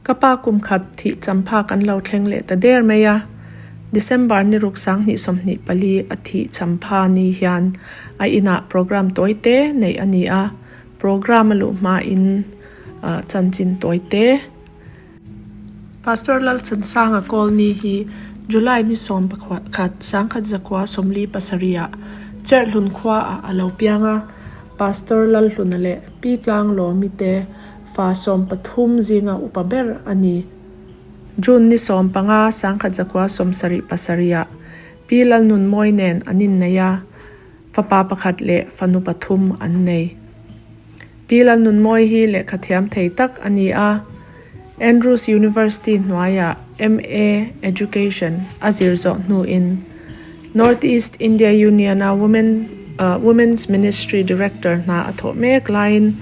kapa kum khat thih champha kan Lalthenglei ta der meya December ni ruksang ni somni pali athi champha ni hian a ina program toite nei ani a program lu ma in chanchin toite Pastor Lalchansanga Colney hi July ni som khat sangkhat zakwa somli pasaria Cherhlun khwa a alopianga Pastor Lalhluna le pitlang Lawmi te fa som pathum zinga upaber ani June ni som panga sangkhat zakwa somsari pasaria pi Lalnunmawii nen anin naya fapa pakhat le fanu pathum an nei pi Lalnunmawii hi le khathiam thei tak ani a Andrews University Nwaya MA Education azirzo nu in Northeast India Union Women's Ministry Director na atho mek line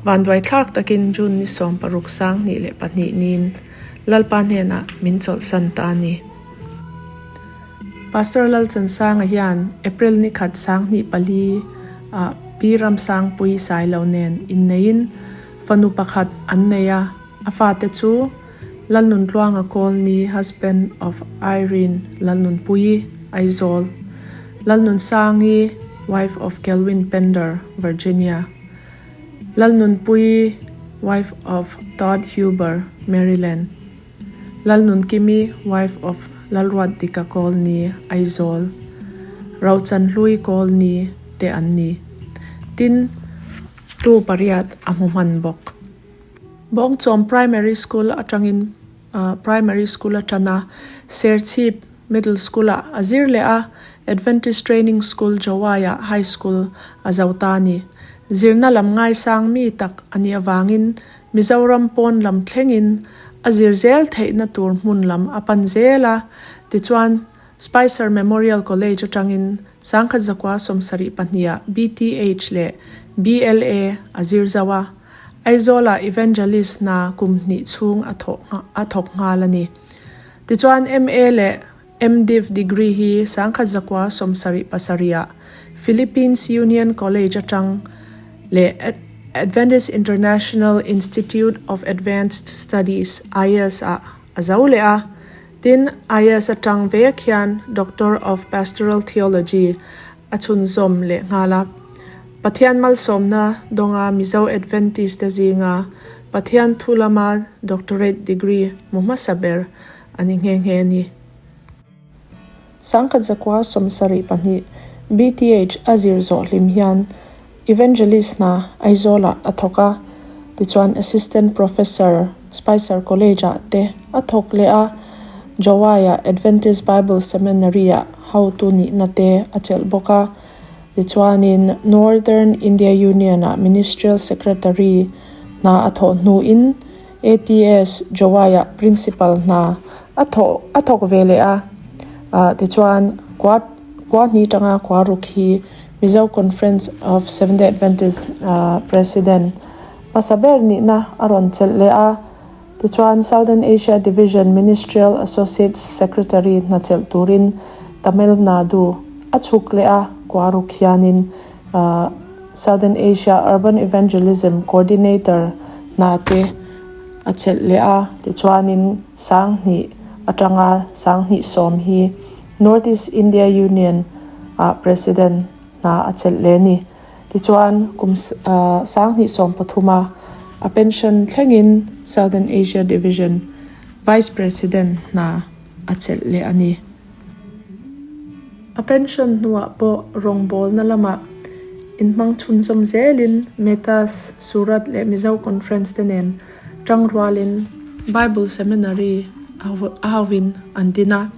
Vanlalnghaka takin June ni som paruksang ni le pani nin lalpanhena minchol santani Pastor Lalchansanga hian April ni khat sang ni pali pi Ramsangpuii Colney in nein fanu pakhat anneya afate chu Lalnunmawii Colney husband of Irene Lalnunmawii Aizol Lalnunsangi wife of Kelwyn Pender Virginia Lalnunmawii wife of Todd Huber Maryland Lalnghinglova wife of Ruatdika Colney Aizol Rochanhlui Colney te anni tin tu pariat amuman bok bong chom primary school atangin primary school atana serchip middle school azir le a Adventist training school Jawaya high school azautani zirna lam ngai sang mi tak ani awangin Mizoram pon lam thlengin azir zel theina tur mun lam apan zela tichuan Spicer Memorial College atangin sangkhat zakwa somsari pahnia BTH le BLA azir zawa Aizola evangelist na kumni chung athok ngalani tichuan MA le MDiv degree hi sangkhat zakwa somsari pasaria Philippines Union College atang le Adventist International Institute of Advanced Studies IS azaule a tin IS atang vekhian Doctor of Pastoral Theology achun zom le ngala pathian mal somna donga Mizo Adventist zinga pathian thulama doctorate degree muhma saber ani nge ni sangkhat zakwa somsari pani BTH azir zo limhian evangelist na Aizola athoka tichuan assistant professor Spicer College te athok le a Jawaya Adventist Bible Seminary how to ni nate achel boka tichuan in Northern India Union Ministerial Secretary na atho nu in ATS Jawaya principal na athok vele a tichuan kwat ni tanga kwarukhi Mizo Conference of Seventh-day Adventist President pasaber ni na aron chel le a tichuan Southern Asia Division Ministerial Associate Secretary na chel turin Tamil Nadu achuk le a kwarukhianin Southern Asia Urban Evangelism Coordinator na te achel le a tichuanin sangni atanga sangni som hi Northeast India Union President na achel leni tichuan kum sangni som pathuma a pension thlengin Southern Asia Division Vice President na achel le ani a pension nuwa po rongbol na lama inmang chunsom zelin metas surat le Mizo Conference tenen tangrualin Bible Seminary ahawin andina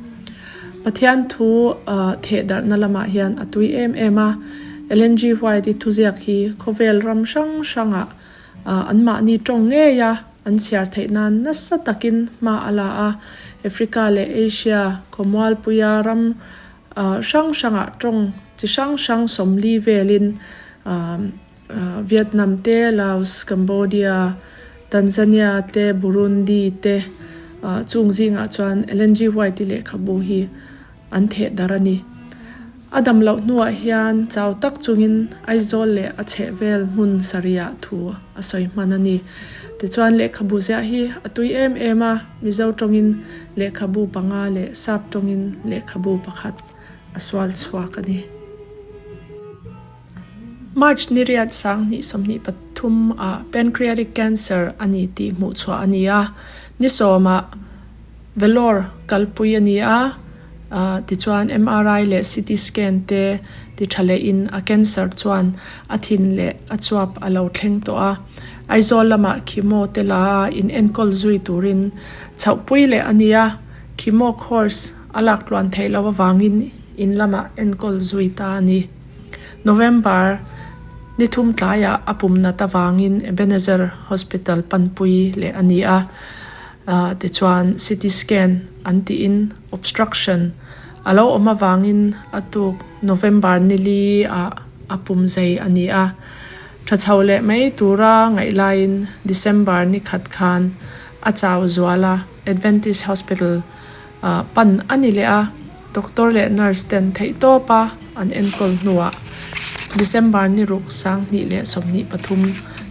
pathian thu thedar na lama hian atui ema LNG white thuziak hi khovel ram shanga anma ni tong nge ya an siar theinan na satakin ma ala a Africa le Asia komwal puya ram shanga tong chi shang somli velin Vietnam te Laos Cambodia Tanzania te Burundi te chungzinga chuan LNG white le khabu hi anthe darani Adam lau nuwa hian chaw tak chungin aizol le a chevel mun saria thu asoi manani te chuan le khabu zia hi atui em a mizo tongin le khabu panga le sap tongin le khabu pakhat aswal chhuakani March niriat sang ni somni pathum a pancreatic cancer ani ti mu chwa ania ni soma velor kalpui ania ti chuan MRI le CT scan te ti thale in a cancer chuan athin le achuap alo thleng to a aizol lama chemo te la in enkol zui turin chaupui le ania chemo course alak tluan theilo wangin in lama enkol zui ta ni November nithum tlaya apumna tawangin Ebenezer Hospital Panpui le ania ti chuan CT scan anti in obstruction alo oma wangin atuk November nili apum zai ania thachhaule mai tura ngai lain December ni khat khan achaw zwala Adventist Hospital pan ani le a doctor le nurse ten thei to pa an enkol nuwa December ni ruk sang ni le somni pathum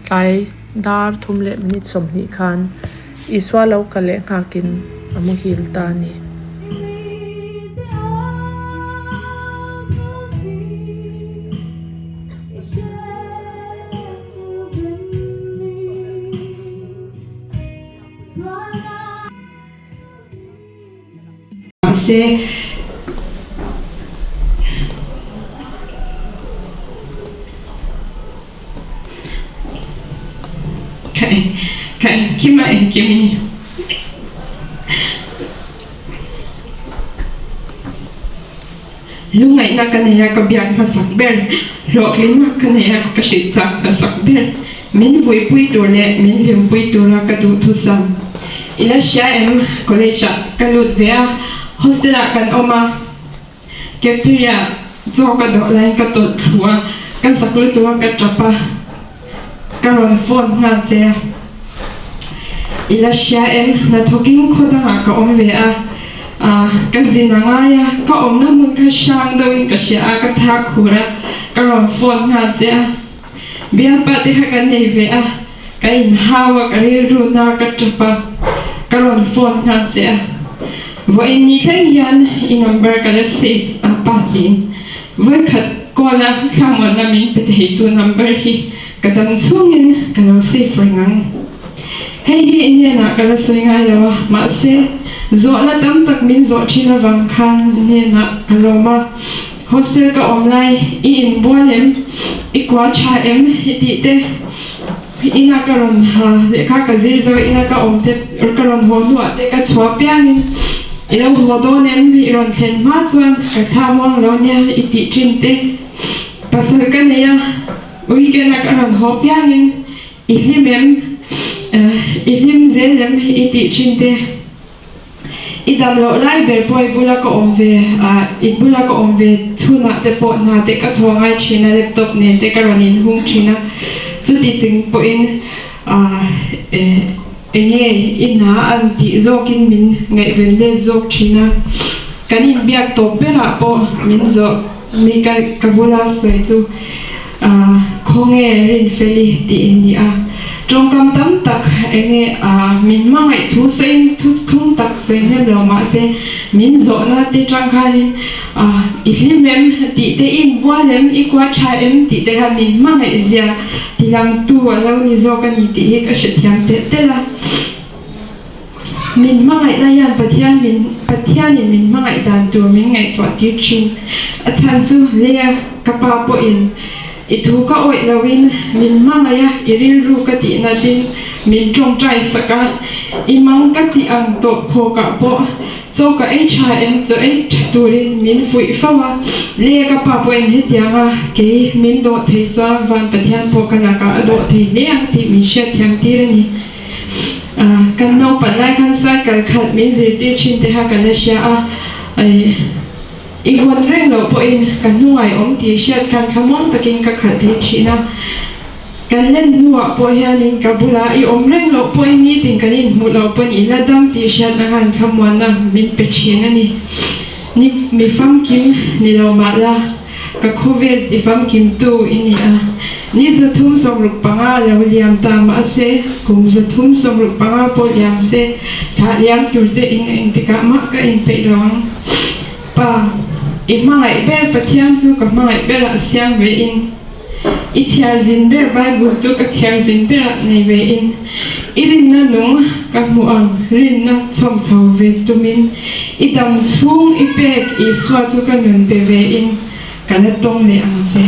tlai dar thum le minute somni khan iswa lo kale ngakin amu hil ta ni se kai kima en kimini lungai na kanaya ka biak masak ber roklin na kanaya ka shitsak masak ber min vui pui tur le min lim pui tur ka du thu sam ila sha em college ka lut vea hostel kan oma cafeteria zo ka do lai ka tot thua ka saklu tua ka chapa ka ron phone nga che ila sha em na thoking khoda ka om ve ka zinanga ya ka om na mun ka shang do in ka sha ka tha khura ka ron phone nga che bia pa te ha kan nei ve ka in hawa ka ri ru na ka chapa ka ron phone nga che voi ni khan yan in number ka la save pa tin voi khat ko la khamon na min pe thei tu number hi kadam chungin ka lo save ringang hei hi indiana ka la soinga lawa ma se zo la tam tak min zo thina wang khan ne na kaloma hostel ka online I in bolem I kwa cha em ti te ina karon ha le ka ka zir zo ina ka omte karon ho nu ate ka chwa pianin ilo hodonem iron thlen ma chuan ka thamo lo nia I ti chinte pasal ka ne ya weekend ka ron ho pianin ihlim zelem I ti chinte idam lo lai ber poi bula ko omve bula ko omve thuna te po na te ka thongai china laptop ne te ka ronin hung china chu ti ching po in enge ina anti zokin min ngai ven le zok china kanin biak to pera po min zo mi ka kabula soi chu khonge Renthlei ti ni trong kam tam tak enge min mangai thu sein thu thung tak sein hem lo ma se min zo na te tang khanin ihlimem ti te in bualem I kwa cha em ti te ha min mangai zia ti lam tu alo ni zo ka ni ti ka shethiam te la min mangai na yan pathian min mangai dan tu min ngai to ti chin a chan chu le ka pa po in itu ka oi lawin min mangaya iril ru ka ti na tin min trong trai saka imang ka ti ang to kho ka po cho ka HM cho turin min fui fawa le ka pa po en hetianga ke min do thei cha van pathian po kana ka do thei le ang ti mi she thiam ti ni kan no pa lai kan sa kal khat min zir ti chin te ha kan sha Ivon reng lo po in kan nuai om ti shat kan khamon takin ka khat the china kan len nuwa po hianin ka bula I om reng lo po in ni tin kanin mu lo pon I la dam ti shat na han khamon na min pe china ni mi fam kim ni lo ma la ka covid i fam kim tu ini a ni za thum som ruk panga lo liam ta ma se kum za thum som ruk panga po liam se tha liam tur je in tika ma ka in pe long pa i mai ber pathian chu ka mai ber a siang ve in i thiar zin ber bible chu ka thiar zin ber nei ve in irin na nung ka mu ang rin na chom chau ve tumin i dam chung i pek i swa chu ka nun pe ve in kana tong le ang che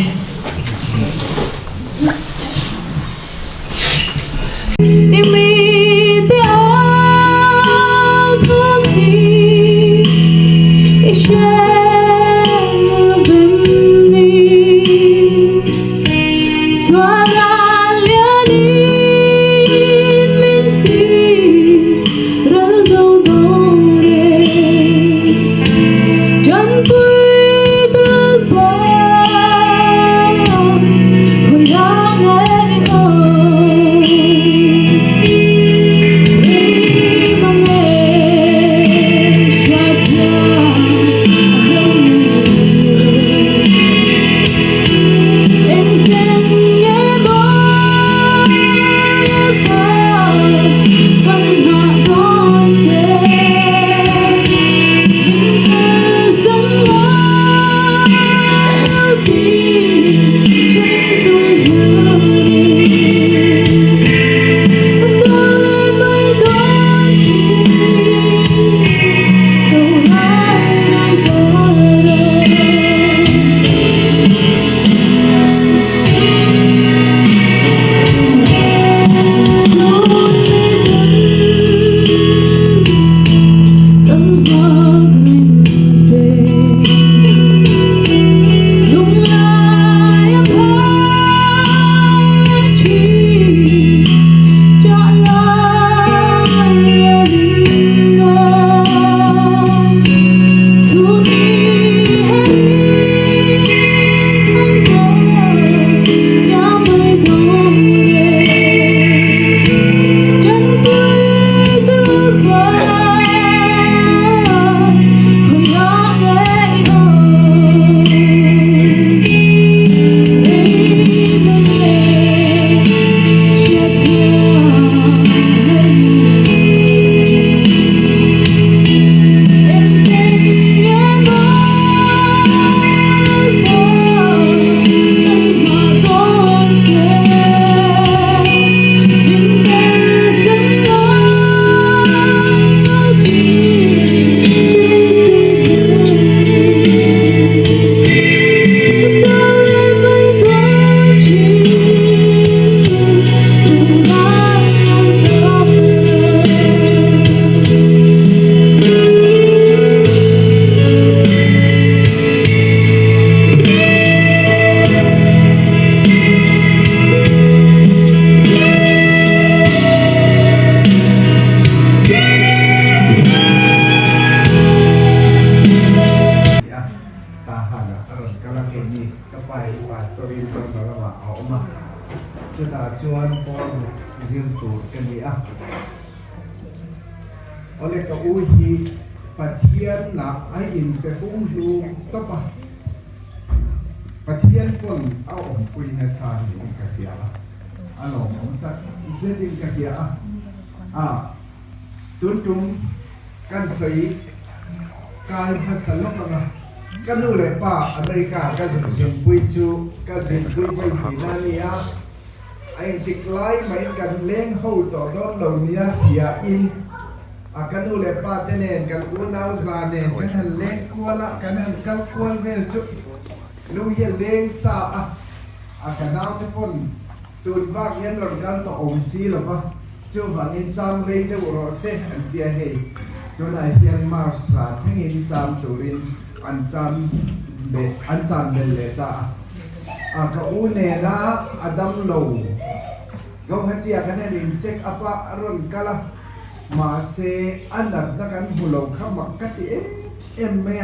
Amerika ka Ramsangpuii chu ka Zioni bai dinania ai tiklai mai kan leng ho to don lo nia pia in akanu le pa tenen kan unau zane kan han leng kuala kan han kal kual vel chu lu ye leng sa akanau te pon tun bak yan lor kan to omsi lo ba chu hangin cham rei de ro se an tia hei tu nai tian mars ra thengin cham turin an cham de an chan bel le ta ka une la adam lo go hatia kan in check apa aron kala ma se anat na kan hulo khama ka ti em me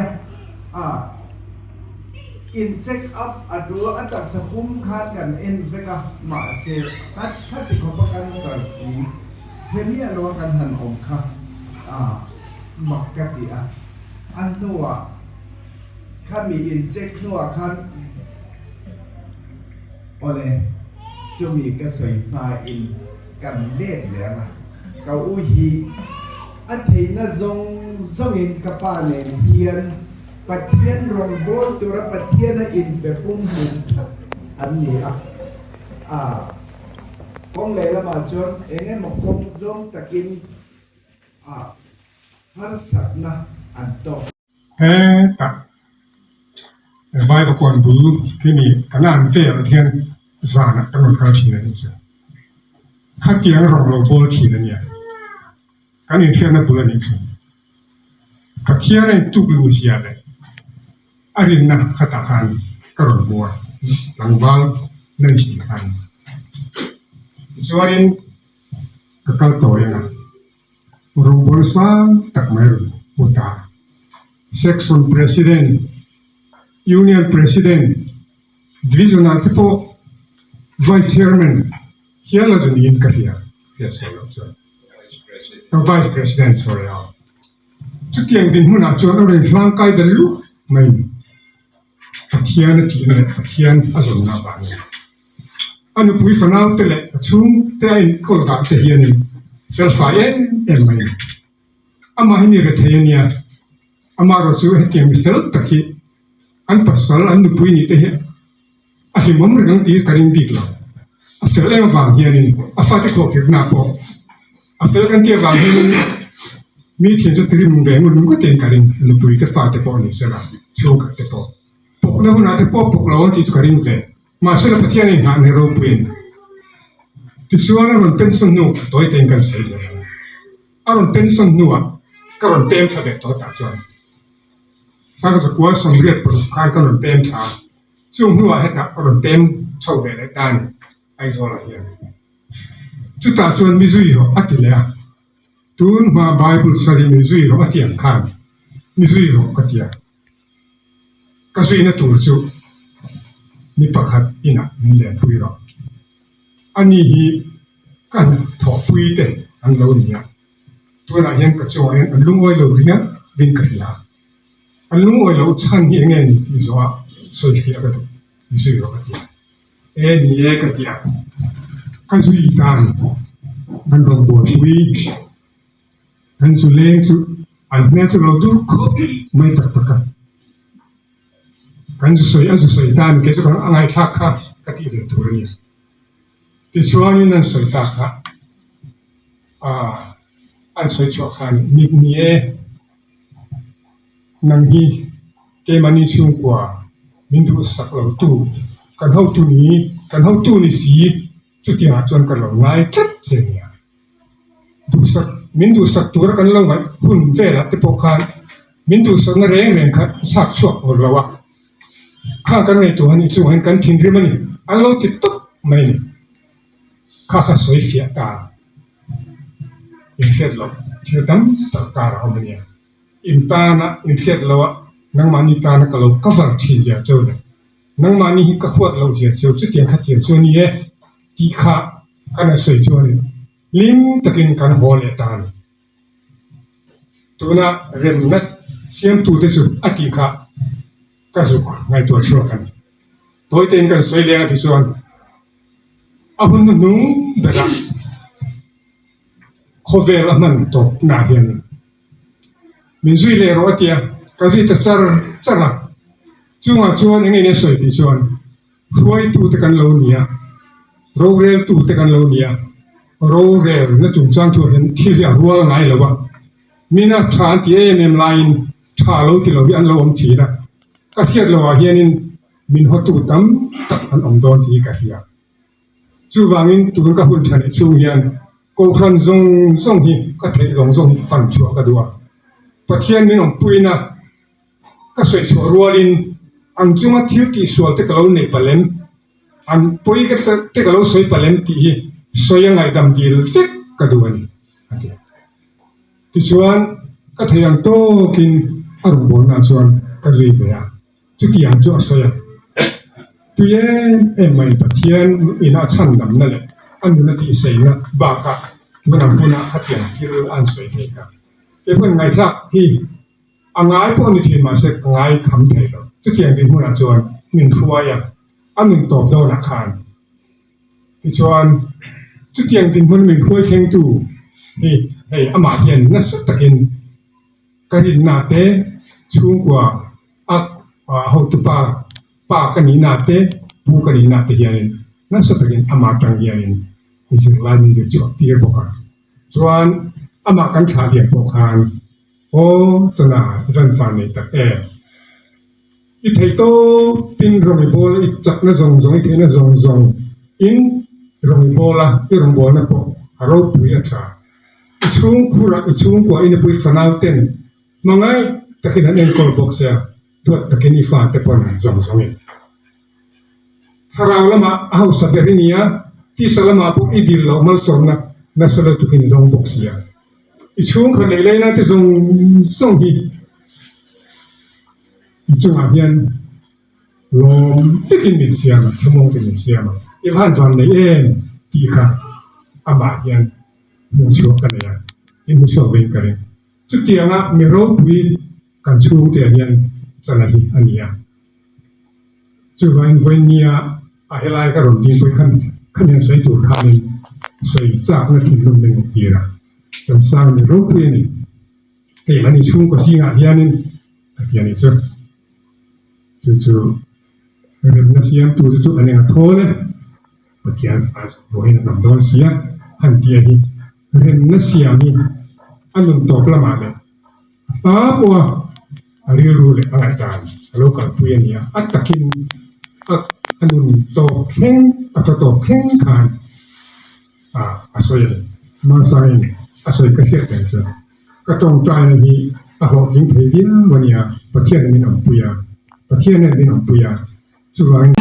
in check up adu atak sakum khan kan in veka ma se kat ti ko kan sar si hemi alo kan han om kha makkati an noa ขั้นมีอินเจ็กนัวขั้นโอเลยจะมีกระสวยมาอินกันเล่นแล้วนะเกาอุ้ยอันที่น่าจงอินกับป้าเนี่ยเฮียนปัทเทียนรองโบตัวรับปัทเทียนน่ะอินแบบปุ่มหุ่นอันนี้คงเลยละมาจนเองมันคงจงตะกินฮัสนะอันโตตักไว้ประกอบบุญที่นี่ขนาดเจ้าเทียนสารตั้งแต่เขาทีนั้นจ้ะถ้าเกี่ยงรองโลโบทีนั้นเนี่ยการเทียนนั้นบุญนี่สิถ้าเทียนนั้นตุกลูเสียเลยอารินนะขัดขันกระโดดบัวหลังบ้านนั่งสิขันส่วนนี้ก็เก่าโตยังนะรองโบสังตักไม่รู้มุตาSection President, Union President, Divisional Tipo, Vice Chairman, here is an in career. Yes, Vice President, sorry. To get in Huna, to another Lankai the look, my Patian, Patian, Azona Bang. And if we found out the tomb, then called out the hearing, Selfie and my Amahini Retainia. Amaro su he tiang misal taki an pasal an nupui ni te he ahi mamur gang ti karing dik la afel em wang hianin afate ko kir na po afel kan ti wang hianin mi thian chu tiri mung be ngun ko ten karing nupui te fate po ni sela chu ka te po pok na huna te po pok lawan ti karing ve ma sela pathian ni han hero puin ti suana ron pension nu toy ten kan sei le aron pension nu a karon tem sa ve to ta chuanสักสักวันสมเด็จพระข้าก็หล่นเต็มชาช่วงหัวให้ตักหล่นเต็มโชว์เวลาด้านไอ้โซลาเฮียจุดตาจวนมิซุยหรออัติเลยอ่ะตูนมาไบเบิลสรีมิซุยหรออัติอังคารมิซุยหรออัติอ่ะก็สุยน่ะตูจูมีประคัดอินะมีเลี้ยงพุยหรออันนี้ฮีกันถอพุยเด็อันเหล่านี้ตัวนั้นยังกระโจนอันลุงไว้เหล่านี้บินกระยาอันลุงไว้เราชันเองนี่ที่สว่าสวยเสียกันตัวสวยเราก็เดียนี่ก็เดียกันสุยตานกันรองบัวชีกันสุเล้งสุอันนี้จะเราดูก็ไม่ตัดประกันกันสุสวยอันสุสวยตานเกี่ยวกับอะไรทักค่ะก็ที่เรื่องตัวนี้ที่ชวนนี่นั่นสวยตาค่ะอันสวยชอบค่ะนี่นังฮีเกมันนี่ชุ่มกว่ามินดูสักเหล่าตู้กันเท่าตู้นี้กันเท่าตู้นี่สีจุดที่หาจนกันเหล่าง่ายแค่เสียดูสักมินดูสักตัวกันเหล่าไว้หุ่นเวลาที่พกขันมินดูสักนั่งเร่งครับสักชั่วหัวเราะข้ากันในตัวนี้จู่ให้กันทิ้งริมันนี่อันเราติดตุ๊บไม่นี่ข้าข้าสวยเสียตาอินเทอร์เราเชื่อตั้มตัดตาเราเนี่ยอินตานะอินเทอร์เรานังมานิตานะก็เราก็ฟังทีเดียวเจ้าเลยนังมานี่ก็ขวดเราเดียวเจ้าจุดเดียวขัดเดียวเจ้านี่ที่ข้ากันสวยเจ้านี่ลิ้มตะกินกันหัวเลยตานี่ตัวน่ะเริ่มนัดเสียมตัวที่สุดอาทิตย์ข้าก็สุกไงตัวชั่วกันตัวเต็งกันสวยเลยที่ส่วนอาหุ่นนุ่งเด็กเขาเวลามันตกหนาเดียนมินซุยเลโรเตียก็ที่จะจาระช่วงช่วงนี้เนี่ยสวยที่ส่วนรวยตัวตะกันเหล่านี้โรเรลตัวตะกันเหล่านี้โรเรลนั่นจุงจังตัวเห็นที่เรียกรัวไงหรือวะมีนักทานที่เอ็มไลน์ท่าเราที่เราอันเราอมทีนะก็เทียบเราเฮียนินมินหัวตัวตั้มตัดอันอมโดนที่ก็เฮียจู่วางินตัวก็หุ่นทันช่วงเฮียนกูขันซงฮีก็เทซงฟันชัวก็ดูปะเทียนมินอมปุยนะก็สวยชัวรัวลินอันจุมาทิวที่สวยแต่ก็เราในปะเลมอันปุยก็แต่ก็เราสวยปะเลมที่สวยยังไงดำดีลฟิกก็ดูนี่ที่ส่วนก็เทียนโตกินอารมณ์บนนั้นส่วนก็รีบเลยจุกี้อันจุสวยตัวเองไม่ปะเทียนอินาชันดำนั่นแหละอันนั้นที่เสียงบากะมันอันนั้นขัดแย้งที่เราอันสวยที่กันเพื่อนไงทักที่ง่ายพวกนี้ที่มาเสกง่ายคำเทเรา chút tiền thì muốn là chọn mình thua à mình tộp đâu là khàn thì chọn chút tiền thì muốn mình thua khen tu thì mà tiền nó rất là kinh cái gì nát thế chung qua hậu tu pa cái gì nát thế bu cái gì nát thế vậy nó rất là kinh mà trang vậy thì chúng ta mình được chọn tiền bốc hàng chọn mà căn khá tiền bốc hàng cho na dân phản này tập ít thấy tô pin rồng bò ít chắc nó rồng ít thấy nó rồng in rồng bò là cái rồng bò nó có rau bưởi à chung khura chung qua in bưởi phản áo tên mà ngay ta khi nên call box ya tuat ta khi ni phản te pon rồng ấy harau lama au saberinia ti salama po idil lo mal somna na sala tu khi rong box ya chung khẩn lấy na te rong hi chung à hiền lom tất cả mình xem mà không mong mình xem mà if han toàn lấy em thì cả bà hiền mua chuộc cái này em mua chuộc về cái này chút tiền á mình rau bưởi cần chung tiền hiền cho là hi anh ya chú anh với nia hay là cái rồng tiền với khăn hiện xây tủ khăn mình xây chắc là tiền luôn mình kia ra trong sang mình rau bưởi này thì là mình chung có gì ngã hiền nên hiền này chứ chú rem na siam tu chú anh em thô đấy bất kỳ ai rồi nằm đó siam hành tiền đi rem na siam đi anh đừng tỏ la mà đấy bua anh lưu lại anh ta lâu cả tuổi này anh ta kinh anh đừng tỏ khen khan soi mà sai này soi cái hiện tượng chứ cái trong trái này thì họ kinh thấy đi mà nia bất kỳ ai mình làm bùi bất kỳ ai mình làm bùi chú anh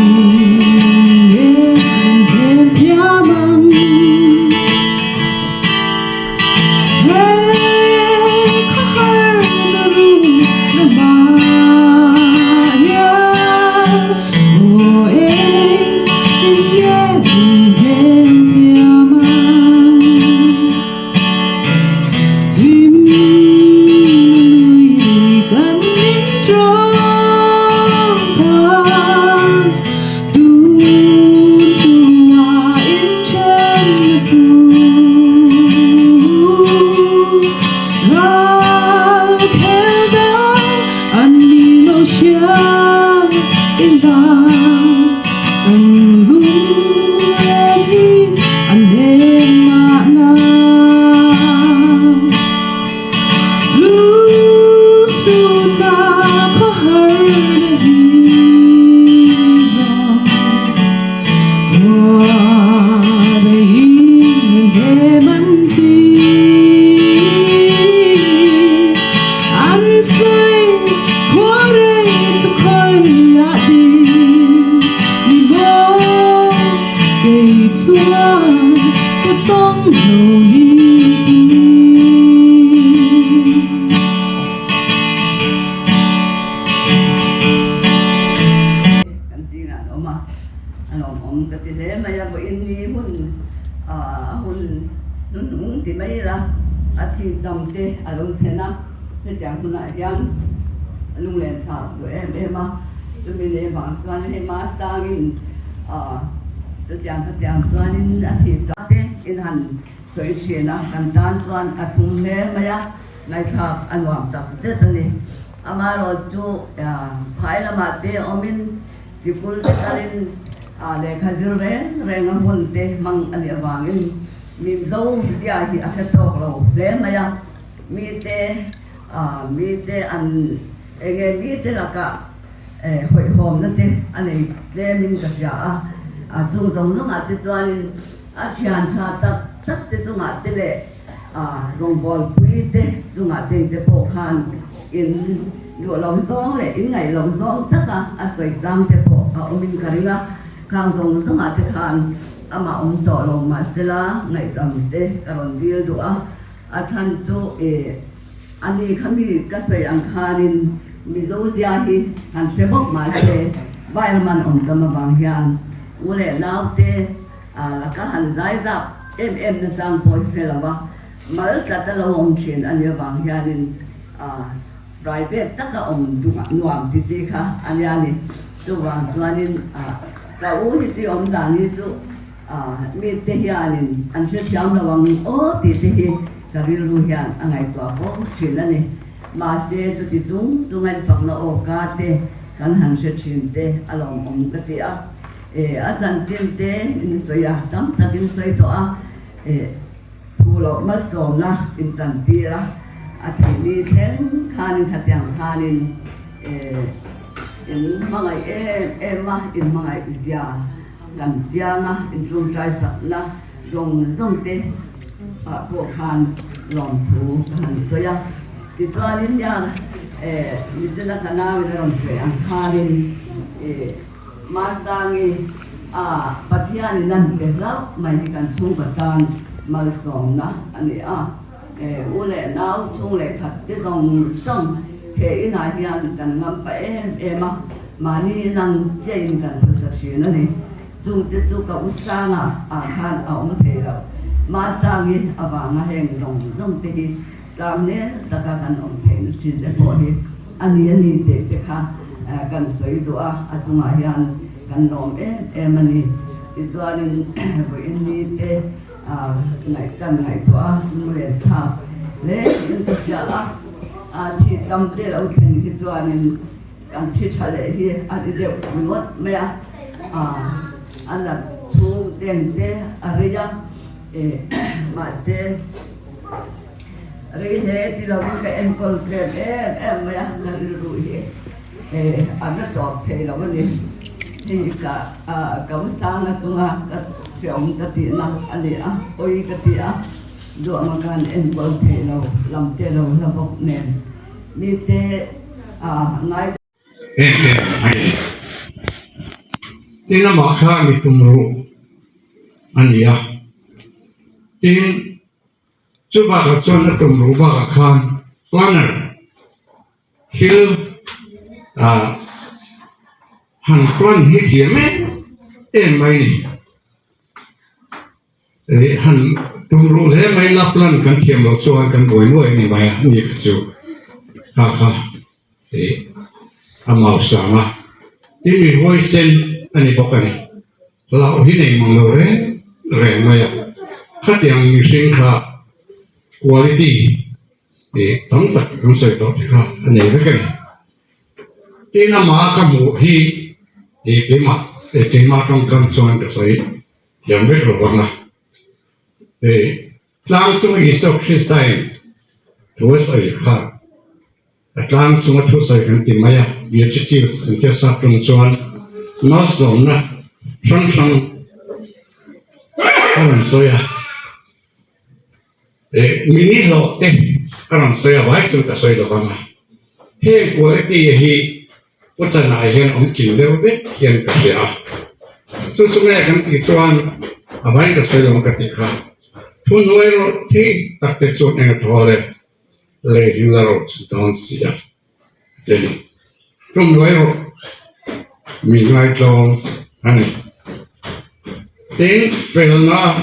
kan tan chuan a thum hle maya ngai thak anwam tak te tani ama ro chu phai lama te omin sikul te kalin le khazir renga hun te mang ani awangin min zo zia hi a khatok lo hle maya mi te an ege mi te laka hoi hom na te ani le min ka ja a chu zong no ma te chuanin a thian tha tak te chunga te le rong bol pui te chunga te te po khan in yo long zong le in ngai long zong taka a soi jam te po a omin karinga khang zong chunga te khan ama to lo ma sela ngai tam te karon bil do a chan chu ani khami ka soi ang khanin mizo zia hi han se bok ma se vai man tam bang hian ule nau te la ka han zai zap em na chang poi Fela ba mal ta ta lo ong chin an ya bang hianin private tất cả nuam thì gì cả anh em này chú vàng chú anh cả u thì chỉ đàn đi chú mi thế hiền anh sẽ chăm là vàng thì thế cái lưu hiền anh ấy qua phố chuyện này mà sẽ chú chúng anh phật là cả thế kan han sẽ chuyện thế along cái thế anh chuyện thế in soi tam takin soi to thu lộc mất sớm na in chân tia thì mi thế khanin thật yang khanin in mangai em in mangai zia gần zia na in trung trai sập na dòng thế bộ khan lòng thu khan tôi ya thì tôi đến ya mình sẽ là cái nào mình làm chuyện ăn khanin masangi patian nan ke lau mai kan chung patan mal song na ani ule nau chung le khat te dong song he ina hian kan ngam pa ema mani nang chein kan perception ani chung te chu ka usana khan om the lo masangi awanga heng dong te hi tam ne taka kan om the chin le po hi ani te kha kan soi do achunga hian kan nom em ani ichuanin voin ni te ngai kan ngai thua le tha le in ta sala thi tam te lo khen ichuanin kan thi chale hi ani de ngot me ala chu den te ariya ma te ri he ti lo ka en kol plate em ya na ru hi anh nó chọt thì là cái gì thì cả cấm sang là chúng ta sống cái tiền nào anh đi ôi cái tiền rồi mà cái em bận thì là làm thế là bốc nền đi thế ngay thế là mà khá bị tung ru anh đi thế chú bà cái chuyện là tung ru bà cái khan planner hill hàng tuần hết hiếm em mày này hàng tung ru thế mày lắp lần cần thiềm một số cần bồi nuôi này mày nhiều cái chú ha thế màu sáng mà thế mình voi sen anh ấy bóc này lão hi này mong đâu đấy rẻ mày khát yang mình sinh khá quality để tóm tắt trong sợi đó thì khá anh ấy với cái này thế là mà cái mũ hi để cái mặt trong cầm chuan cái sợi hiểm biết rồi vâng à để làm chung cái sọc Christian thua sợi khác làm chung cái thua sợi cái tìm mày biết chỉ cái sắp trong chuan nó giống na trong anh soi để mini lộ thế anh soi vài chút cái soi đó vâng à he quality hi bất chân này hiện ông kính đều biết hiện cái gì số này cái tỷ chuan vài cái soi ông cái tỷ khác thu nuôi rồi thì đặt cái chỗ này thôi đấy lấy hình ra rồi đón xí thế thu nuôi rồi mình ngay trong anh này đến Fela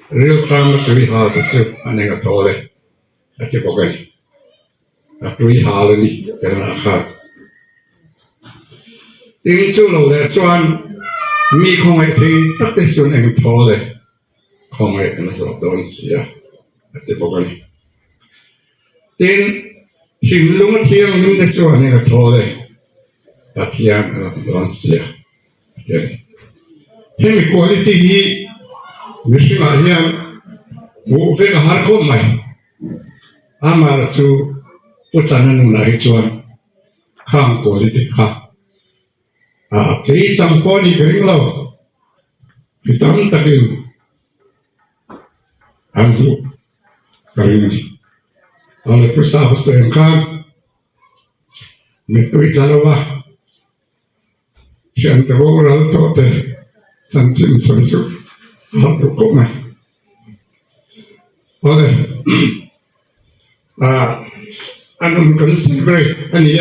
real time three hard to anh này cái thôi đấy cái có cái three hard này cái là khác đến chỗ nào để chuan mi không ai thì tất cả số này thôi đấy không ai cái này đón xí cái có cái đến hình lung thiêng nhưng cái chỗ này cái thôi đấy cái thiêng đón xí thế mình quality hi mình sinh hoạt hiện ngủ với cả hai con mày mà là chú bất chân nên là cái chuyện khang quality khác cái trong con đi cái lâu cái tấm ta kêu anh ngủ cái này là cái sao sẽ khang mình tuổi ta đâu à hiện tại vô là tốt đấy thành chính sản xuất học được tốt này, rồi anh cũng cần xin về anh ấy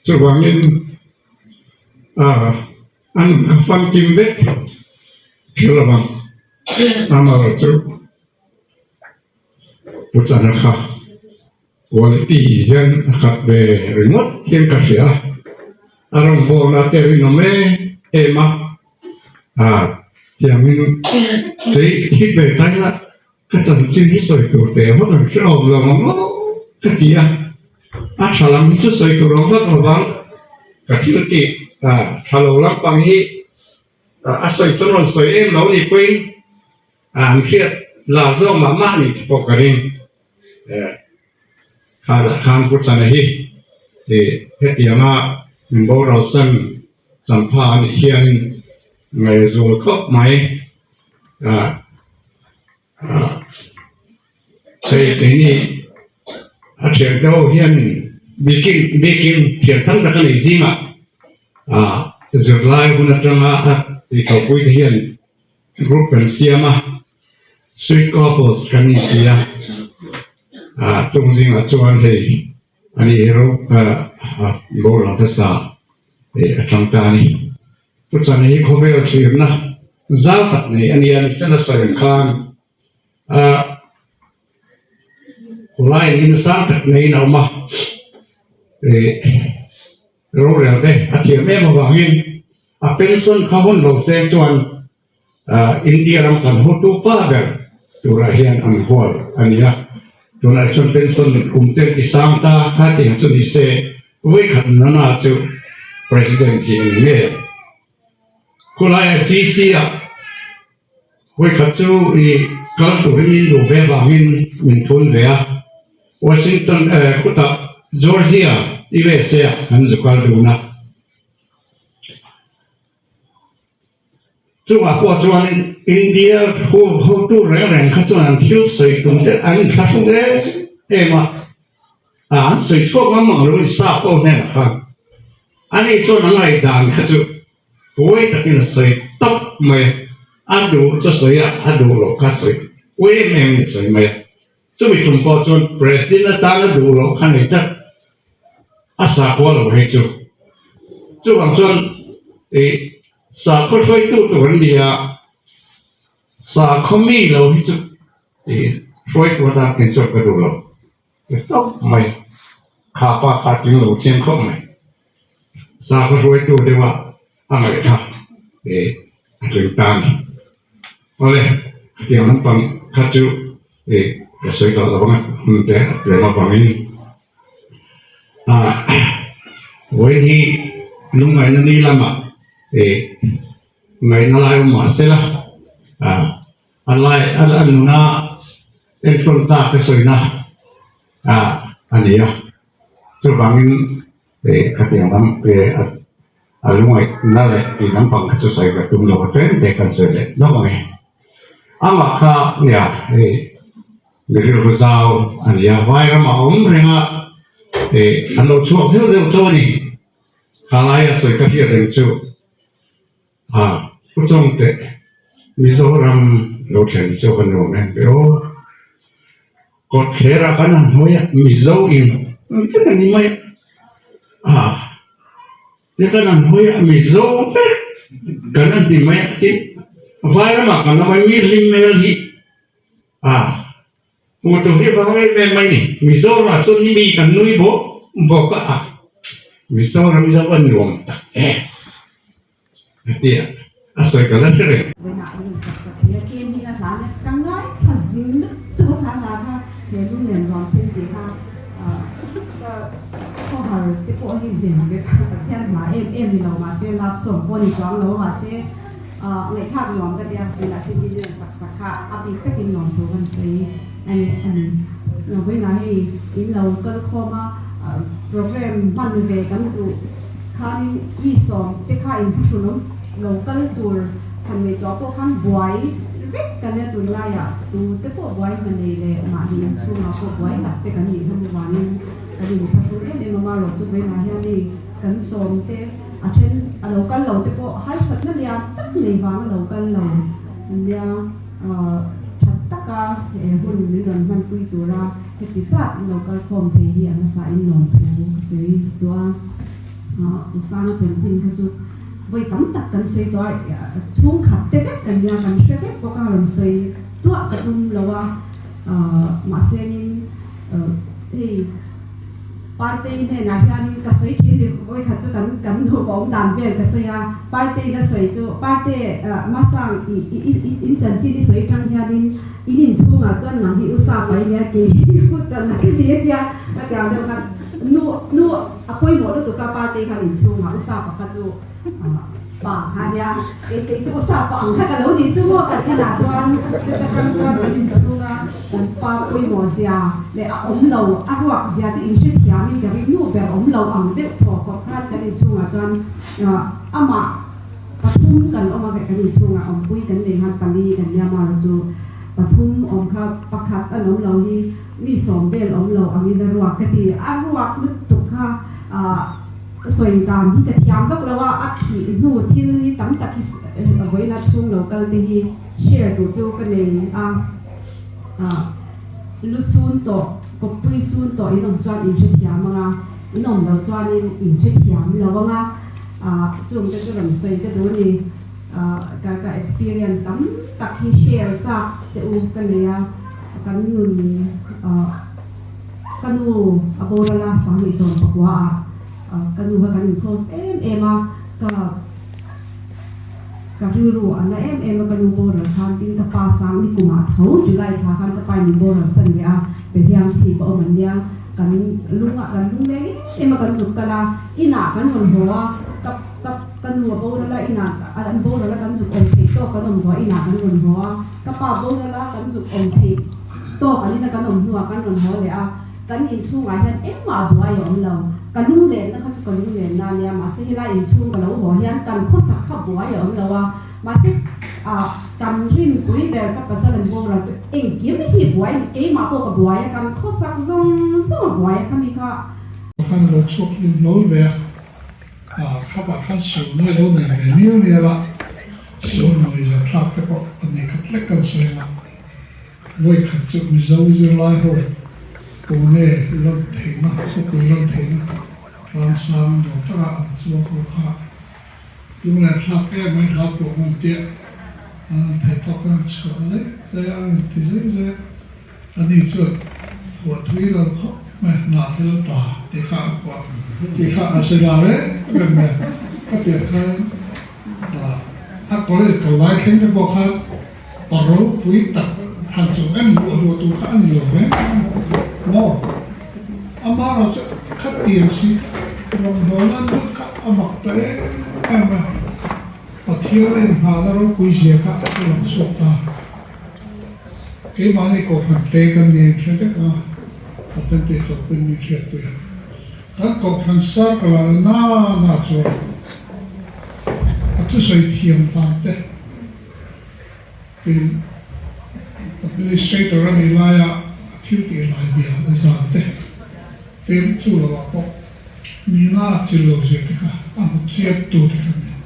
cho hoàng nhân anh phân kim đất kiểu là bằng mà rồi chú bút chân khác quality hian khat be remote hian ka hria arong bo na te ri no me ema tiamin thấy hít về tay là cái dòng chân hít sôi tổ tế mất rồi cái ồn là nó cái gì chả làm chút sôi tổ nó rất là vắng cái thứ gì chả lâu lắm bằng hi sôi cho nó sôi em nấu đi quên khiết là do mà má đi bỏ cái đi khang của chân hi thì cái tiếng mình bảo đầu sân champha này hiền ngày rồi khóc máy thì cái này chuyện đâu hiện baking chuyện thắng được cái này gì mà rồi lại cũng là thì sau cuối thì hiện group pensia mà sweet couples cái này kia tung riêng ở chỗ này anh ấy rồi bố làm cái sao để trong ta nàyผู้ชายนี้เขาไม่เอาเทียมนะเจ้าตัดนี่อันนี้จะน่าสนใจคนไล่อินสานตัดนี่เรามารู้เรื่องเด้อาเทียมแม่มาบอกเองเป็นส่วนเขาคนเราเซจวนอินเดียรำกันหัวตัวป้าเด้อตัวเราเห็นอันหัวอันนี้ตัวเราส่วนเป็นส่วนกลุ่มเต็มที่สามตาข้าเตียงส่วนที่เซไว้ขันนั่นน่าจะ president ที่นี่คนไล่จีซีไว้ขัดจูอีการตัวมินดูเวบามินทุนเวียวอชิงตันกุตาจอร์เจียอีเวเซียมันจะการดูนะจู่ว่าพวกจวนอินเดียหัวตัวแรงๆเขาจวนทิ้งสวยตรงนี้อันข้าชงเอ็มาสวยชั่วก็มั่งรู้ทราบโอ้แน่นะครับอันนี้จวนอะไรด่านเขาจูโอ้ยแต่กินสวยตบไม่ดูจะสวยดูหลอกข้าสวยโอ้ยแม่งสวยไหมจะไปจุ่มพอจนประธานตาดูหลอกข้าไหนจะสาควาเราให้จู่บางจนสาควาช่วยตัวเดียสาความีเราให้จู่ช่วยตัวตาเกินจบกระดูหลอกตบไม่ขาปากขาดยิงหลอกเชียงเข้าไหมสาควาช่วยตัวเดียวอะไรครับถึงตานี่อะไรเดี๋ยวนั้นปังข้าจูจะสวยต่อแล้วบ้างแต่เดี๋ยวมาปังนี้วันนี้ลุงไงนั่นนี่ละมาไงนั่นอะไรมาเสร็จละอะไรนู่นน่ะเป็นคนตาก็สวยนะอันนี้ส่วนบางนี้ข้าเดี๋ยวนั้นลุงไงนั่นแหละที่น้ำปังจะใส่กับตุ้มเราเต้นเด็กกันเสร็จเลยน้องไงมาข้าเนี่ยเรื่องรู้เจ้าอันนี้ไว้ก็มาเรื่องอันเราช่วงเที่ยวโจนี่ข้าไล่สวยกับเพื่อนจูผู้ชมเตะมิโซรัมเราเขียนเจ้าคนหนุ่มเนี่ยเดี๋ยวกดเครากันนะหัวมิโซอินก็นั่นนี่ไม่นี่ก็นั่นหัวมิโซเป็นก็นั่นที่ไม่ที่ไว้ก็มากันนะไม่มีลิมเมลที่หมดตัวที่บางไม่นี่มิโซรัมส่วนนี้มีกันนุ้ยบอกก็มิโซรัมจะวันรวมที่สวยกันแล้วเรื่องเวลาเราสักเนี่ยเกมนี้กันหลานเนี่ยกังไงถ้าสิ่งนึกตัวหลานค่ะเดี๋ยวลูกเรียนรอนเพิ่มดีค่ะก็ข้อหาที่พวกเห็นเด่นไปประเทศมานี่เรามาเสียรับส่งพวกนี้จ้องเรามาเสียในชาติยอมก็เดียวเวลาสิ่งที่เรื่องสักค่ะอันนี้ก็เป็นหลอนตัวกันสิอันนี้เราเวลาให้อินเราก็เข้ามาโปรแกรมบ้านเวกันดูข้านี่วิสอมที่ข้าอินทุกชุนเราก็เลยตัวทำในจอพวกขั้นบวยเล็กกันเนี่ยตัวไรตัวแต่พวกบวยมันเลยมาดีช่วงเราพวกบวยหลับแต่กันนี่ทำวันนี้กันนี่ถ้าช่วงนี้มาเราจะไปมาเฮียนี่กันสมเตะเช่นเรากันเราแต่พวกให้สัตว์นั่นยาตั้งในวางเรากันเราเนี่ยชัดตะกาหุ่นนี่เรามันคุยตัวเราเหตุศาสตร์เราก็คอมเพลย์มาใส่หนอนถูสวยตัวสร้างเจนจริงเขาจุvới tấm tắc cần xây toại chung khát tê bếp cần nhà cần xe bếp có cả lần xây toại cái lâu mà xe nên thì party này là hiện cái sợi chỉ thì ôi khát cho cần thu bóng đàn về cái sợi à party là sợi cho party mà sang in chân chỉ đi sợi trăng hiện in chung à cho năng hiệu sa phải nhá cái chân là cái biết ya cái điều đó là nu apoi một lúc tụi party khá in chung à sa phải khát cho bằng ha ya cái chỗ sa bằng khá cái lối đi chung cái cái là cho cái in chung à pa apoi một xia để ống lầu hoặc xia chỉ in sẽ thiệt mình cái nu về ống lầu ống để thọ có khát cái in chung à cho ama pathum kan oma ve kan chung à ống pui kan lên hát tali kan ya mà rồi pathum ống khá pakhat an ống lầu hi mi som bel ống lầu ami da ruak cái thì ruak nút tục ha soi tan hi cái thiam gak lawa athi nu thil ni tam tak hi voi na chung local te hi share tu chu kan nei lu sun to ko pui sun to inong chuan in che thiam nga inong lo chuan in che thiam lawanga chung te chu ram sei te do ni ka experience tam tak hi share cha che u kan nei kan nun kanu aborala sang ni son pakwa kanu ha kan close ka riru ana kanu bora khan tin ka pa sang ni kuma thau julai kha khan ka pai ni bora san ya pe hiam chi pa man ya kan lunga kan lung kan zup kala ina kan hon hoa ka kanu bora la ina an bora la kan zup on thei to kan om zo ina kan hon hoa ka pa bora la kan zup on thei to kan ina kan om zo kan hon hoa le kan in chung ai hian ma buai om lo kan lung len na kha chu kan lung len na ya ma se la in chung ka lo ho hian kan kho sak kha buai om lo wa ma se kan rin pui be ka pasalan bo ra chu eng kim hi buai ke ma po ka buai kan kho sak zong buai ka mi kha kan lo chok ni lo ve kha ba kha su ni lo ne ni la su ni za thak te po ani ka tlek kan se na voi kha chu mi zo lai ho Pune lon thena so lon thena Ramsang do ta so ko kha yung la thak ke mai thak ko mon te thai to kan so le ti ze ani so ko thui lo kho ma na te lo ta te kha ko te kha asala le me ka te kha ta ko le ko lai khen te bo kha paro thui ta han so an lo tu kha an lo me no, amaro kat irsi, rombolan kat amak teh, apa, pakiran hadaro kuisya kat dalam sota. Kemana kau fantekan ni cerita ka, apa tu kau punya cerita ya. Kan kau fansar kalau na so, itu saya tiang tante. Administrator ni laya. Thiếu tiền lại địa là sao thế? Tiền chủ là bảo mình na chỉ lo gì thế cả, một chiếc tủ thế này.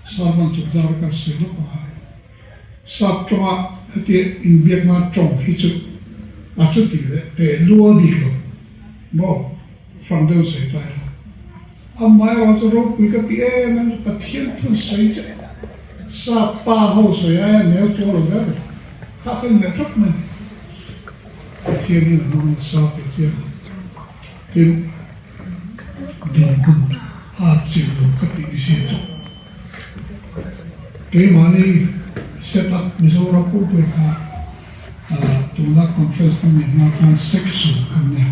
Sao mà chủ đạo cái sự đó à? Sao cho cái in Việt Nam trồng hết chút, chút gì đấy, để lúa đi rồi, bỏ phần đầu sấy tay là. Mai vào cho rồi quý cái tiền nó bắt thiên thân sấy chứ. Sao ba hậu sấy ai nếu cho rồi đấy, khác phần để rất mình. Thiên nhiên mong sao để chia thêm đường cùng chịu được các địa diện cái mà này set up Mizoram cũng được tụi nó conference cái này nó đang sexual cái này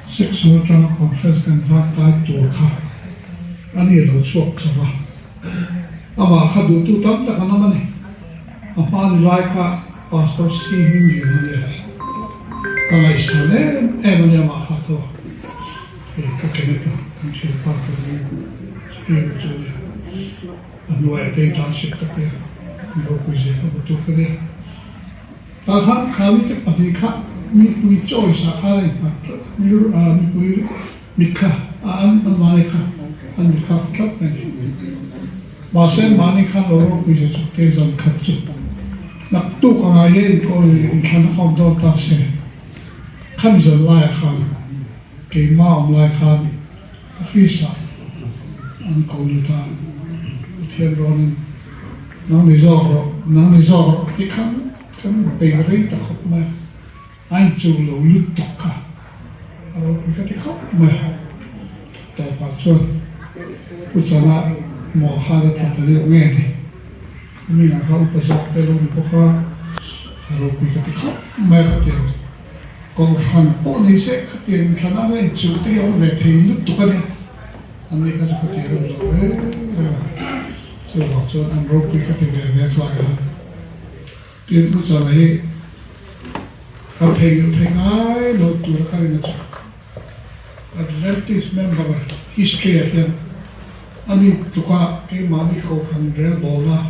sexual trong conference cái nó phải tổ khác anh ấy là suốt sao mà khá đủ tụi tắm tất cả nó này anh lại cả pastor Hmingthansangi kalau Ishmael, yang maha tu, kekenapa, kan siapa tu, spiritual, anu ada internship tapi, kuisi betul kerja. Tahan kami tu panikah, ni pui choiceอะไรni pui nikah, nikah flat ni. Masa manikah orang kuisi sukses kerja. Nak tu kalau ye kau ikan hom dot tasnya. Khăn giờ lại khăn cái màu lại khăn phi sa anh cầu được ta thiên rồi năng lý do cái khăn bị rít ta không mà anh chủ lẩu lứt tóc cả aro pui ka ti khop ma ta pa chon pu chana mo ha da ta ta le nge ni mi na ha pa sa pe lo ko ka aro pui ka ti khop ma ka ti ko fan po ni se ka ti ni thana ve chu te yo ve the lu tu ka ni an ni ka ka ti ro lo ve so wa chon an ro pui ka ti ve ve tla ka ti pu chana hi ka phei ngai lo tu ka ri na cha Adventist member history here. Ani tuka ke mani ko handre bola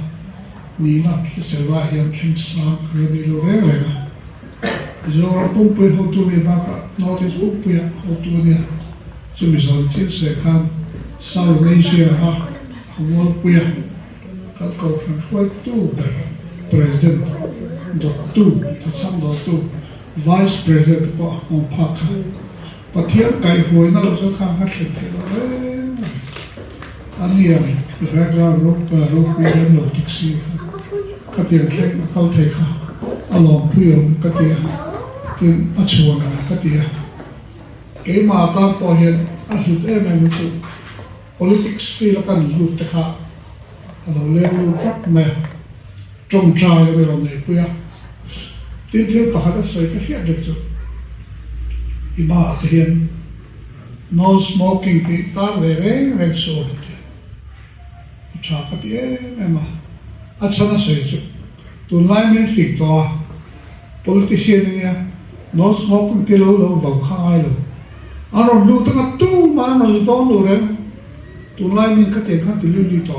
ni na ki selwa here king sang ni lo re re na. Jo pumpe ho tu ni ba ka notice pumpe ho tu ni. So Mizoram se kan South Asia ha wol puya ka ko fan khoi tu president dot tu sam dot tu vice president ko on pak but here kai hoi na lo so khang hat le lo ania background rock dem lo tiksi ka ti khlek na kal thei kha along puyo ka ti tin achuan ka ti ke ma ta po hian a hit em chu politics feel kan lu te kha alo le lu kap me trong trai le lo nei puya tin the pa ha sai ka hian de chu iba hian no smoking pi ta ve ve so de cha ka ti ema achana sai chu tu lai men fik to politician ya no smoking ti lo va khai lo aro lu ta tu ma no to lo re tu lai men ka te kha ti lu li to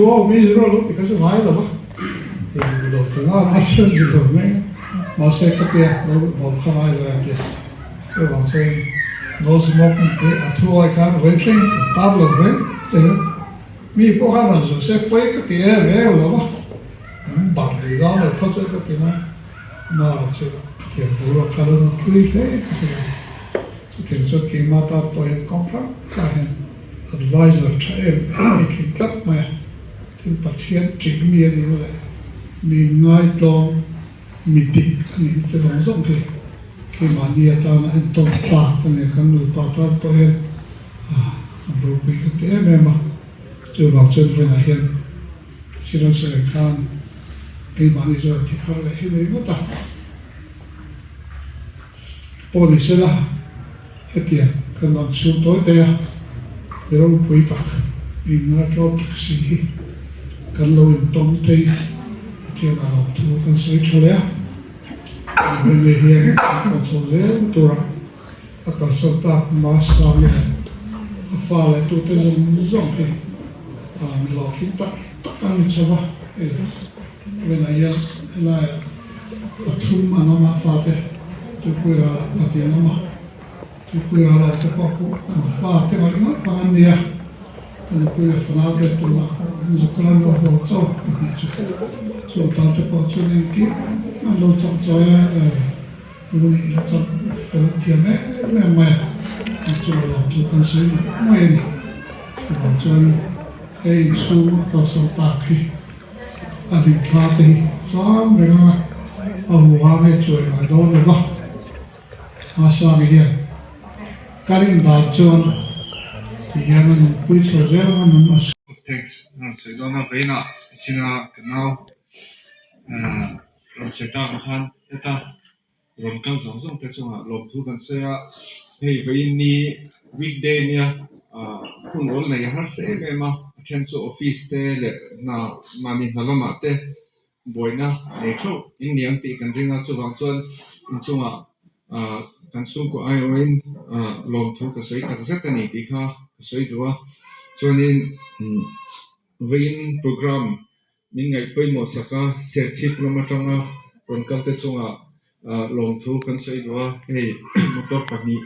lo vezro lo ti ka so vai lo ba lo ta na sa ji lo me mà sẽ có tiền nó một không ai rồi tiền cái bọn xe nó smoke cái thua ai cả với cái tab là với thế mi có hai lần rồi sẽ quay cái tiền về rồi đó bật đi đó là phát cái tiền mà chứ tiền của nó kalau nó cứ thế cái tiền cho cái mà ta phải công pháp cái advisor cho em cái cách mà thì phát hiện chỉ miền như vậy mình ngay trong meeting ani te zong ke ke mani ata na en to pa ne kan lu pa ta to he do pi ke me ma chu ba chen fe na hian sira se kan ke mani zo ti khar le he me ta po ni se la he kia kan nam chu to te ya ro pi ta ni na to si kan lo in tong te kia là học thu con sấy cho lẽ về hiện con số dễ tua các con số ta mà sao này pha lại tu tới dùng thì mình lo khi ta ăn cho vào về này là thu mà nó mà pha thế tôi quay ra là tiền nó mà tôi quay ra là tôi có cũng pha thế mà nó pha anh đi anh quay ra pha nào để tôi mà dùng cái nào đó cho so ta te po chu ni ki an lo chang choi lu ni chang fe ki me ma chu lo tu kan sai mai ni ba chuan ei chu ka so ta ki a di tha te sam me na a wa me choi ma do le ba a sa mi hian karin da chuan ti hian an pui so zero an ma thanks so dona veina china now Rochanhlui Colney eta Rokunga zong te chunga lom thu kan soya hei vein ni weekday nia hun ol nei har se me ma chen chu office te le na mami halama te boina nei tho in niang ti kan ringa chu wang chuan in chunga kan su ko ai oin lom thu ka soi tak zat ani ti kha soi duwa chuanin vein program min ngai poi mo saka serchip lama tanga ronkal te chunga long thu kan sei duwa hei motor pani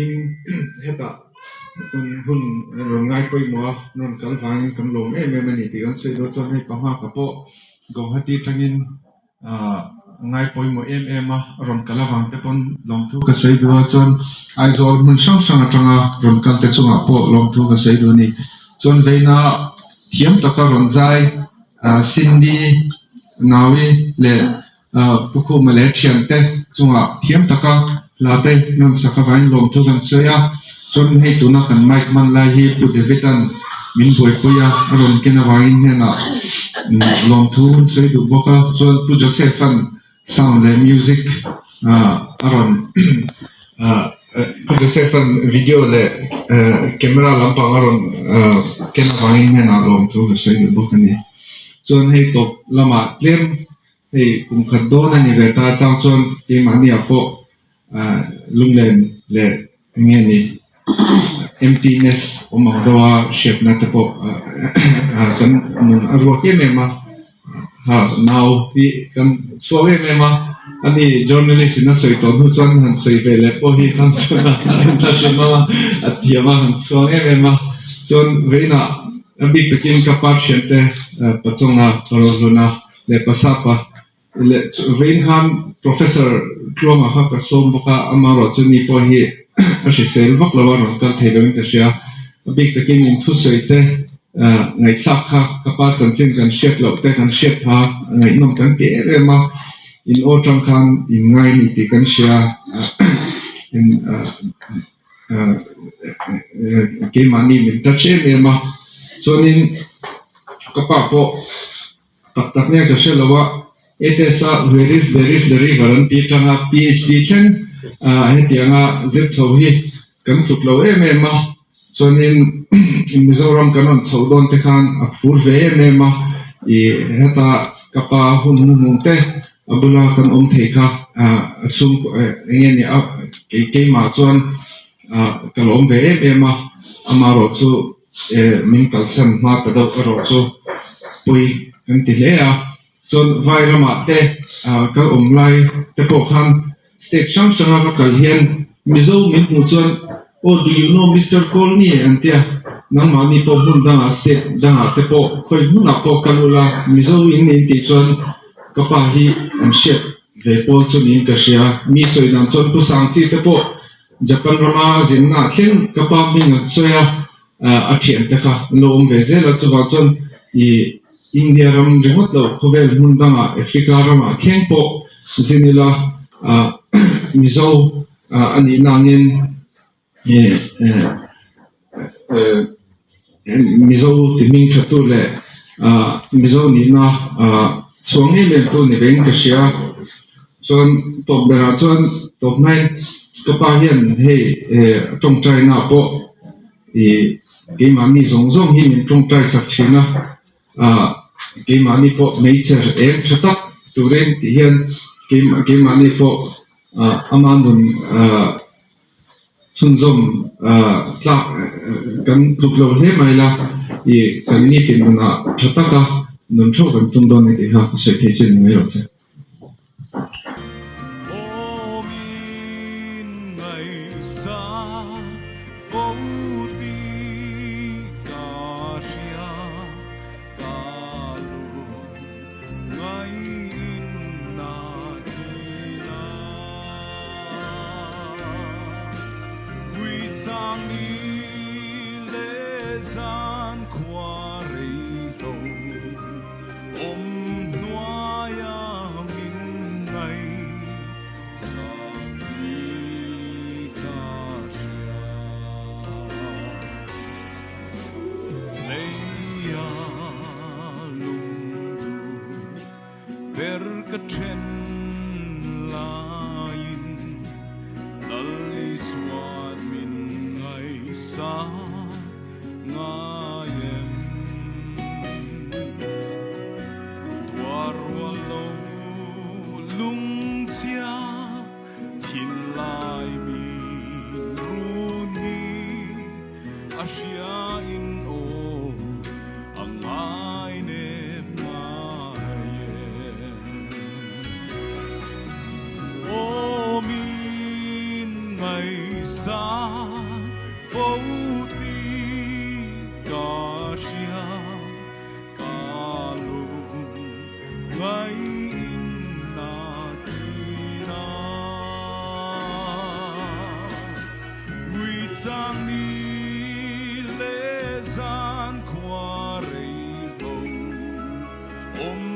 in heta hun rongai poi mo ronkal wang kan lom em mani ti kan sei do chon hei pama ka po go hati tangin ngai poi mo em a ronkal wang te pon long thu ka sei duwa chon ai zol mun sang sang tanga ronkal te chunga po long thu ka sei du ni chon veina thiam taka ronzai Cindy nawi le puku male Chhangte chunga thiam taka Ralte non sakavain lom thu kan soya chon hei tuna kan mic man lai hi pu devitan min boy puya aron kena wain hena lom thu soi du boka chon pu Josephan sound le music aron pu Josephan video le camera lampang aron kena wain hena lom thu soi du boka ni chon hei top lama tlem hei kum khaddo na ni veta chang chon ti mani apo lunglen le ngeni emptiness omangdawa shape na tapo kan nun arwa ke mema ha now hi kan sowe mema ani journalist na soi to nu chan han soi vele po hi kan chana international atiama han sowe mema chon veina big takin kapap shente pachonga Lalhluna le pasapa le vein khan professor Lawnghinglova som boka amaro chuni po hi ashi sel vak lawa ron kan theiloin ka sia big takin in thu soite ngai thak kha kapa chanchin kan shep lo te kan shep ha ngai nom kan te rema in otang khan in ngai ni ti kan sia in ke mani min ta che ema chonin kapa po tak ne ka shelawa etesa there is the river and titanga PhD chen hetianga zep chohi kan thuklo emema chonin Mizoram kanon chodon te khan apur ve emema I heta kapa hunmungte abula kan theka sum ngeni ke ma chon kalom ve emema amaro chu Hmingthansan ma ta do ro chu pui kan tilea chon vairama te kal omlai te po khan state sanga ka kalhian mizo min mu chon oh do you know Mr. Colney antia nang mani po bunda state danga te po khoi huna po kalula mizo in ni ti chon kapa hi am shet ve po chon in ka sia mi soi dan chon pu sang chi te po Japan rama zin na thlen kapa min soya a thian te kha lom ve zela chu ba chon I India ram remote lo khovel mundanga Africa rama thengpo zinila mizo ani nangin mizo timing thatu le mizo ni na chongi le tu ni beng ka sia chon top bera chon top nai kapa hian hei tong trai na po ke mani zong zong hi min tong trai sak thina ke mani po nature em thatak turen ti hian ke mani po amanun chunzom tla kan tuklo le maila I kan ni tin na thataka nun tho kan tum don ni ha se ke chen mai ro se Om